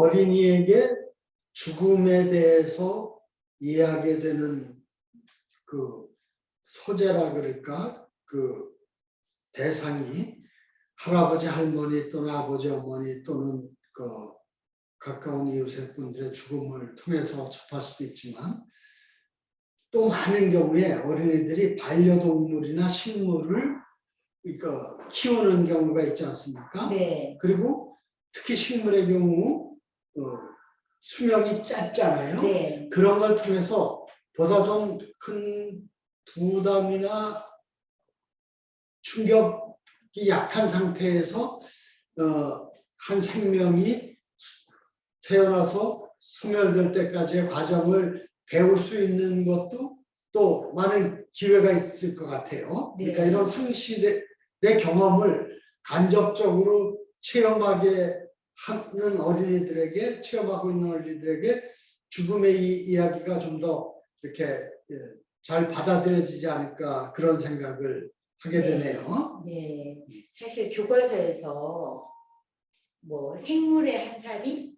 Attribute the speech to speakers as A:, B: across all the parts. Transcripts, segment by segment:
A: 어린이에게 죽음에 대해서 이야기하게 되는 그 소재라 그럴까? 그 대상이 할아버지, 할머니 또는 아버지, 어머니 또는 그 가까운 이웃의 분들의 죽음을 통해서 접할 수도 있지만 또 많은 경우에 어린이들이 반려동물이나 식물을 그러니까 키우는 경우가 있지 않습니까?
B: 네.
A: 그리고 특히 식물의 경우 수명이 짧잖아요.
B: 네.
A: 그런 걸 통해서 보다 좀 큰 부담이나 충격이 약한 상태에서 한 생명이 태어나서 소멸될 때까지의 과정을 배울 수 있는 것도 또 많은 기회가 있을 것 같아요. 그러니까
B: 네.
A: 이런 상실의 경험을 간접적으로 체험하게 하는 어린이들에게, 체험하고 있는 어린이들에게 죽음의 이야기가 좀 더 이렇게 잘 받아들여지지 않을까 그런 생각을 하게 되네요.
B: 네. 사실 교과서에서 뭐 생물의 한 살이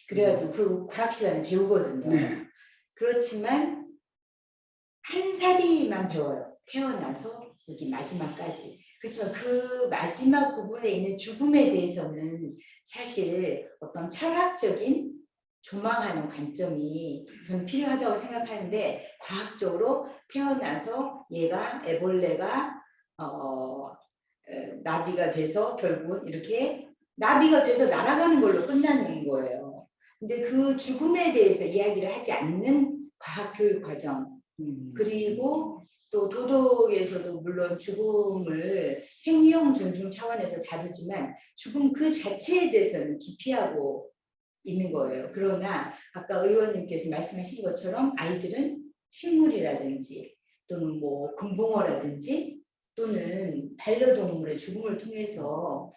B: 그래가지고 그 과학 시간에 배우거든요.
A: 네.
B: 그렇지만 한 살이만 배워요. 태어나서 여기 마지막까지. 그렇지만 그 마지막 부분에 있는 죽음에 대해서는 사실 어떤 철학적인 조망하는 관점이 저는 필요하다고 생각하는데 과학적으로 태어나서 얘가 애벌레가 나비가 돼서 결국은 이렇게 나비가 돼서 날아가는 걸로 끝나는 거예요. 근데 그 죽음에 대해서 이야기를 하지 않는 과학교육 과정 그리고 또 도덕에서도 물론 죽음을 생명 존중 차원에서 다루지만 죽음 그 자체에 대해서는 기피하고 있는 거예요. 그러나 아까 의원님께서 말씀하신 것처럼 아이들은 식물이라든지 또는 뭐 금붕어라든지 또는 반려동물의 죽음을 통해서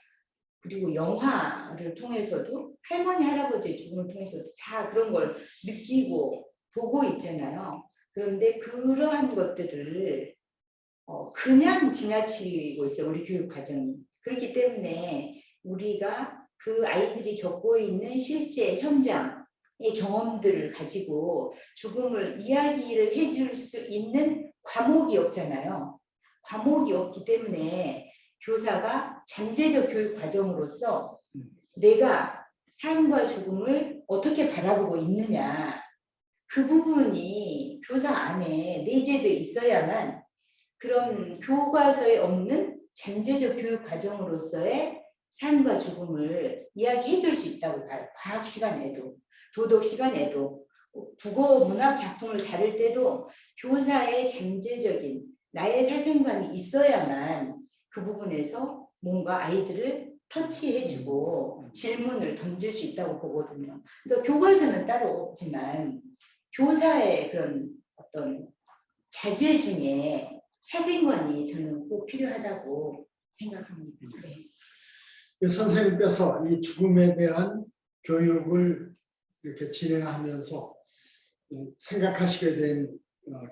B: 그리고 영화를 통해서도 할머니, 할아버지의 죽음을 통해서도 다 그런 걸 느끼고 보고 있잖아요. 그런데 그러한 것들을 그냥 지나치고 있어요. 우리 교육 과정이. 그렇기 때문에 우리가 그 아이들이 겪고 있는 실제 현장의 경험들을 가지고 죽음을 이야기를 해줄 수 있는 과목이 없잖아요. 과목이 없기 때문에 교사가 잠재적 교육 과정으로서 내가 삶과 죽음을 어떻게 바라보고 있느냐 그 부분이 교사 안에 내재돼 있어야만 그런 교과서에 없는 잠재적 교육 과정으로서의 삶과 죽음을 이야기해 줄 수 있다고 봐요. 과학 시간에도 도덕 시간에도 국어 문학 작품을 다룰 때도 교사의 잠재적인 나의 사생관이 있어야만 그 부분에서 뭔가 아이들을 터치해주고 질문을 던질 수 있다고 보거든요. 그러니까 교과서는 따로 없지만 교사의 그런 어떤 자질 중에 사생관이 저는 꼭 필요하다고 생각합니다. 네.
A: 선생님께서 이 죽음에 대한 교육을 이렇게 진행하면서 생각하시게 된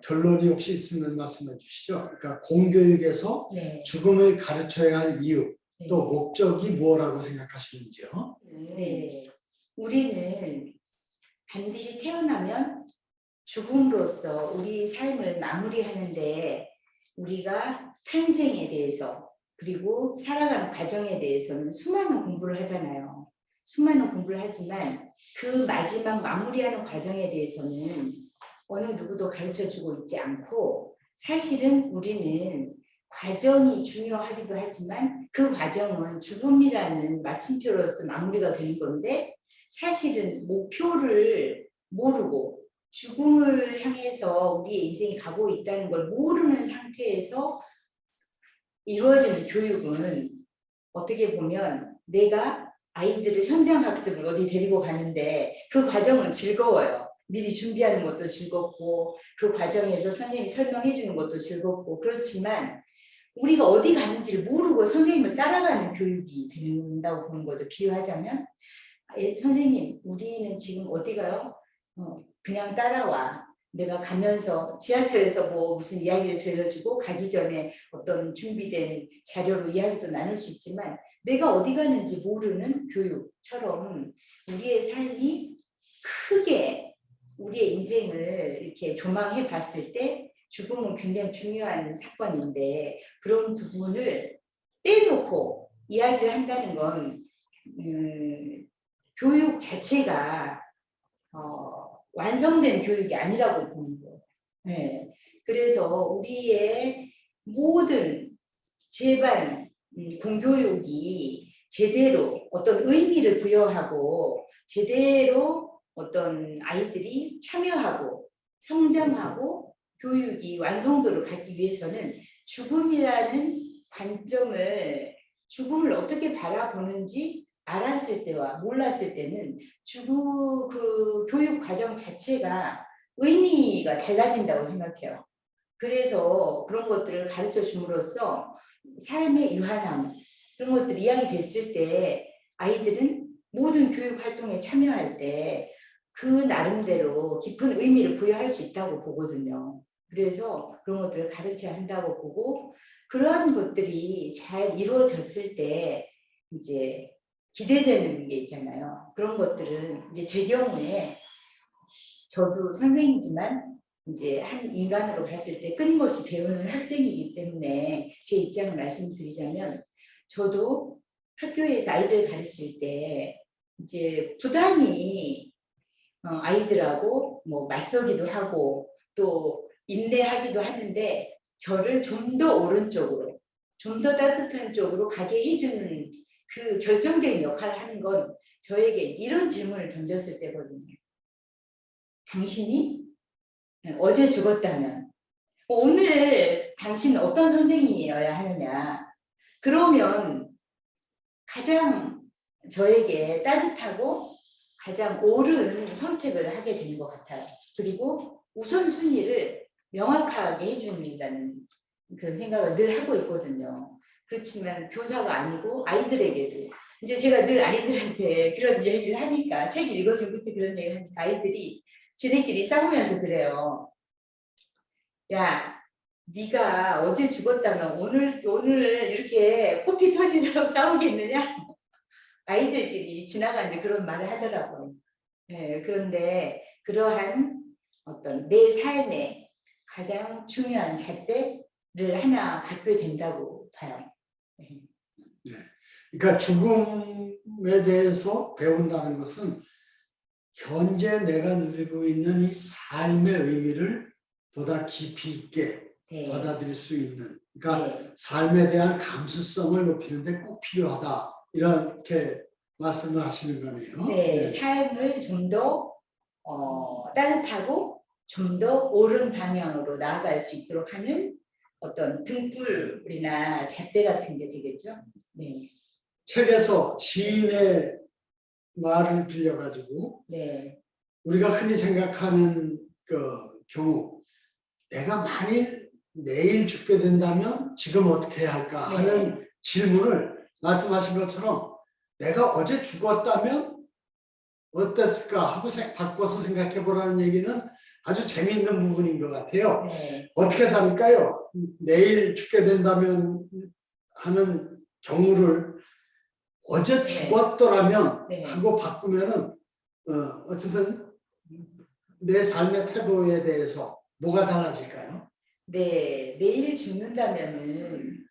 A: 결론이 혹시 있으면 말씀해 주시죠. 그러니까 공교육에서
B: 네.
A: 죽음을 가르쳐야 할 이유,
B: 네.
A: 또 목적이 뭐라고 생각하시는지요?
B: 네. 우리는 반드시 태어나면 죽음으로써 우리 삶을 마무리하는데 우리가 탄생에 대해서 그리고 살아가는 과정에 대해서는 수많은 공부를 하잖아요. 수많은 공부를 하지만 그 마지막 마무리하는 과정에 대해서는 어느 누구도 가르쳐주고 있지 않고 사실은 우리는 과정이 중요하기도 하지만 그 과정은 죽음이라는 마침표로서 마무리가 되는 건데 사실은 목표를 모르고 죽음을 향해서 우리의 인생이 가고 있다는 걸 모르는 상태에서 이루어지는 교육은 어떻게 보면 내가 아이들을 현장 학습을 어디 데리고 가는데 그 과정은 즐거워요. 미리 준비하는 것도 즐겁고 그 과정에서 선생님이 설명해 주는 것도 즐겁고 그렇지만 우리가 어디 가는지를 모르고 선생님을 따라가는 교육이 된다고 보는 거죠. 비유하자면 선생님 우리는 지금 어디 가요? 그냥 따라와. 내가 가면서 지하철에서 뭐 무슨 이야기를 들려주고 가기 전에 어떤 준비된 자료로 이야기도 나눌 수 있지만 내가 어디 가는지 모르는 교육처럼 우리의 삶이 크게 우리의 인생을 이렇게 조망해 봤을 때 죽음은 굉장히 중요한 사건인데 그런 부분을 떼놓고 이야기를 한다는 건 교육 자체가 완성된 교육이 아니라고 보는 거예요. 네. 그래서 우리의 모든 제반 공교육이 제대로 어떤 의미를 부여하고 제대로 어떤 아이들이 참여하고 성장하고 교육이 완성도를 갖기 위해서는 죽음이라는 관점을 죽음을 어떻게 바라보는지 알았을 때와 몰랐을 때는 그 교육 과정 자체가 의미가 달라진다고 생각해요. 그래서 그런 것들을 가르쳐 줌으로써 삶의 유한함 그런 것들이 이야기 됐을 때 아이들은 모든 교육 활동에 참여할 때 그 나름대로 깊은 의미를 부여할 수 있다고 보거든요. 그래서 그런 것들을 가르쳐야 한다고 보고 그런 것들이 잘 이루어졌을 때 이제 기대되는 게 있잖아요. 그런 것들은 이제 제 경우에 저도 선생님이지만 이제 한 인간으로 봤을 때 끊임없이 배우는 학생이기 때문에 제 입장을 말씀드리자면 저도 학교에서 아이들 가르칠 때 이제 부단히 아이들하고 뭐 맞서기도 하고 또 인내하기도 하는데 저를 좀 더 오른쪽으로 좀 더 따뜻한 쪽으로 가게 해주는 그 결정적인 역할을 하는 건 저에게 이런 질문을 던졌을 때거든요. 당신이 어제 죽었다면 오늘 당신은 어떤 선생님이어야 하느냐. 그러면 가장 저에게 따뜻하고 가장 옳은 선택을 하게 되는 것 같아요. 그리고 우선순위를 명확하게 해준다는 그런 생각을 늘 하고 있거든요. 그렇지만 교사가 아니고 아이들에게도 이제 제가 늘 아이들한테 그런 얘기를 하니까 책 읽어주부터 그런 얘기를 하니까 아이들이 지네끼리 싸우면서 그래요. 야, 네가 어제 죽었다면 오늘 이렇게 코피 터지도록 싸우겠느냐? 아이들끼리 지나가는데 그런 말을 하더라고요. 네, 그런데 그러한 어떤 내 삶의 가장 중요한 잣대를 하나 갖게 된다고 봐요. 네.
A: 네. 그러니까 죽음에 대해서 배운다는 것은 현재 내가 누리고 있는 이 삶의 의미를 보다 깊이 있게
B: 네.
A: 받아들일 수 있는 그러니까
B: 네.
A: 삶에 대한 감수성을 높이는 데 꼭 필요하다 이렇게 말씀을 하시는 거네요.
B: 네,
A: 네.
B: 삶을 좀 더 따뜻하고 좀 더 옳은 방향으로 나아갈 수 있도록 하는 어떤 등불이나 잣대 같은 게 되겠죠. 네.
A: 책에서 시인의 말을 빌려가지고
B: 네.
A: 우리가 흔히 생각하는 그 경우 내가 만일 내일 죽게 된다면 지금 어떻게 해야 할까 하는 질문을 말씀하신 것처럼 내가 어제 죽었다면 어땠을까 하고 바꿔서 생각해 보라는 얘기는 아주 재미있는 부분인 것 같아요.
B: 네.
A: 어떻게 다를까요? 내일 죽게 된다면 하는 경우를 어제 죽었더라면
B: 네.
A: 하고 바꾸면은 어쨌든 내 삶의 태도에 대해서 뭐가 달라질까요?
B: 네, 내일 죽는다면은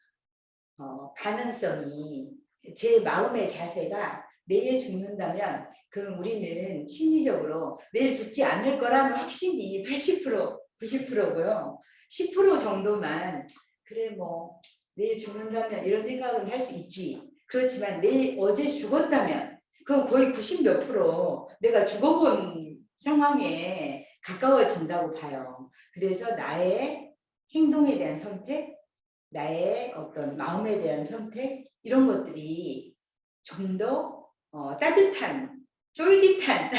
B: 가능성이 제 마음의 자세가 내일 죽는다면 그럼 우리는 심리적으로 내일 죽지 않을 거라는 확신이 80%, 90%고요. 10% 정도만 그래 뭐 내일 죽는다면 이런 생각은 할 수 있지. 그렇지만 내일 어제 죽었다면 그럼 거의 90 몇 프로 내가 죽어본 상황에 가까워진다고 봐요. 그래서 나의 행동에 대한 선택, 나의 어떤 마음에 대한 선택 이런 것들이 좀 더 따뜻한, 쫄깃한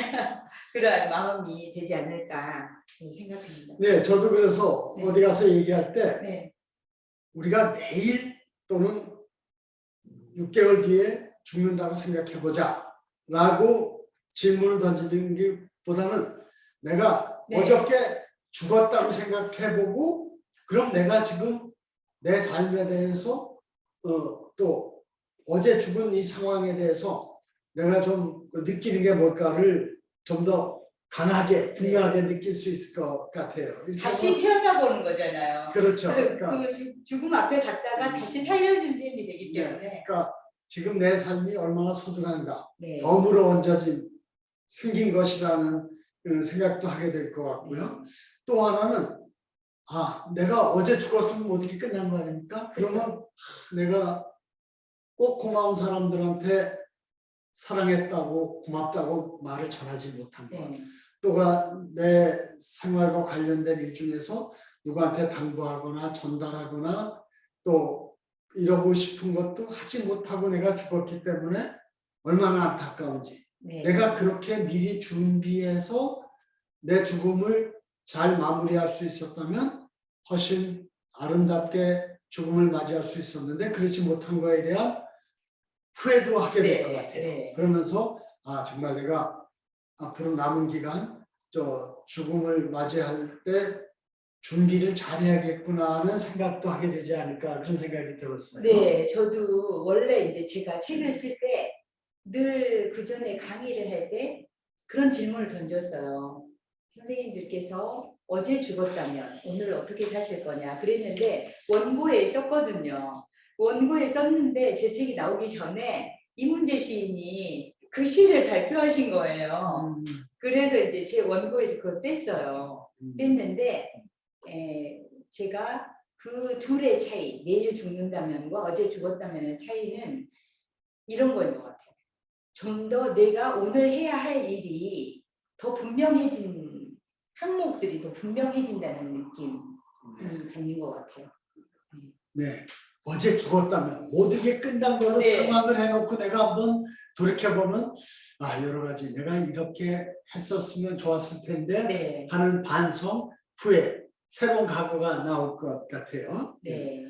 B: 그런 마음이 되지 않을까 생각합니다.
A: 네, 저도 그래서
B: 네.
A: 어디 가서 얘기할 때
B: 네.
A: 우리가 내일 또는 6개월 뒤에 죽는다고 생각해보자 라고 질문을 던지는 게 보다는 내가
B: 네.
A: 어저께 죽었다고 생각해보고 그럼 내가 지금 내 삶에 대해서 또 어제 죽은 이 상황에 대해서 내가 좀 느끼는 게 뭘까를 좀 더 강하게 분명하게 느낄 수 있을 것 같아요.
B: 다시 태어나 보는 거잖아요.
A: 그렇죠.
B: 그
A: 그러니까,
B: 죽음 앞에 갔다가 다시 살려준 셈이 되기
A: 네,
B: 때문에.
A: 그러니까 지금 내 삶이 얼마나 소중한가,
B: 네.
A: 덤으로 얹어진 생긴 것이라는 그런 생각도 하게 될 것 같고요. 또 하나는 내가 어제 죽었으면 뭐 어떻게 끝난 거 아닙니까? 그러면 내가 꼭 고마운 사람들한테 사랑했다고 고맙다고 말을 전하지 못한 것.
B: 네.
A: 또가 내 생활과 관련된 일 중에서 누구한테 당부하거나 전달하거나 또 이러고 싶은 것도 하지 못하고 내가 죽었기 때문에 얼마나 안타까운지.
B: 네.
A: 내가 그렇게 미리 준비해서 내 죽음을 잘 마무리할 수 있었다면 훨씬 아름답게 죽음을 맞이할 수 있었는데 그렇지 못한 거에 대한 후회도 하게 될 것
B: 네,
A: 같아요.
B: 네.
A: 그러면서 정말 내가 앞으로 남은 기간 저 죽음을 맞이할 때 준비를 잘해야겠구나 하는 생각도 하게 되지 않을까 그런 생각이 들었어요.
B: 네, 저도 원래 이제 제가 책을 쓸 때 늘 그 전에 강의를 할 때 그런 질문을 던졌어요. 선생님들께서 어제 죽었다면 오늘 어떻게 사실 거냐 그랬는데 원고에 썼거든요. 원고에 썼는데 제 책이 나오기 전에 이문재 시인이 그 시를 발표하신 거예요. 그래서 이제 제 원고에서 그걸 뺐어요. 뺐는데 제가 그 둘의 차이, 내일 죽는다면과 어제 죽었다면의 차이는 이런 거인 것 같아요. 좀 더 내가 오늘 해야 할 일이 더 분명해진 항목들이 더 분명해진다는 느낌이 받는 것 같아요.
A: 네, 어제 죽었다면 모든 게 끝난 걸로
B: 네.
A: 상황을 해놓고 내가 한번 돌이켜보면 여러 가지 내가 이렇게 했었으면 좋았을 텐데
B: 네.
A: 하는 반성, 후회, 새로운 각오가 나올 것 같아요.
B: 네.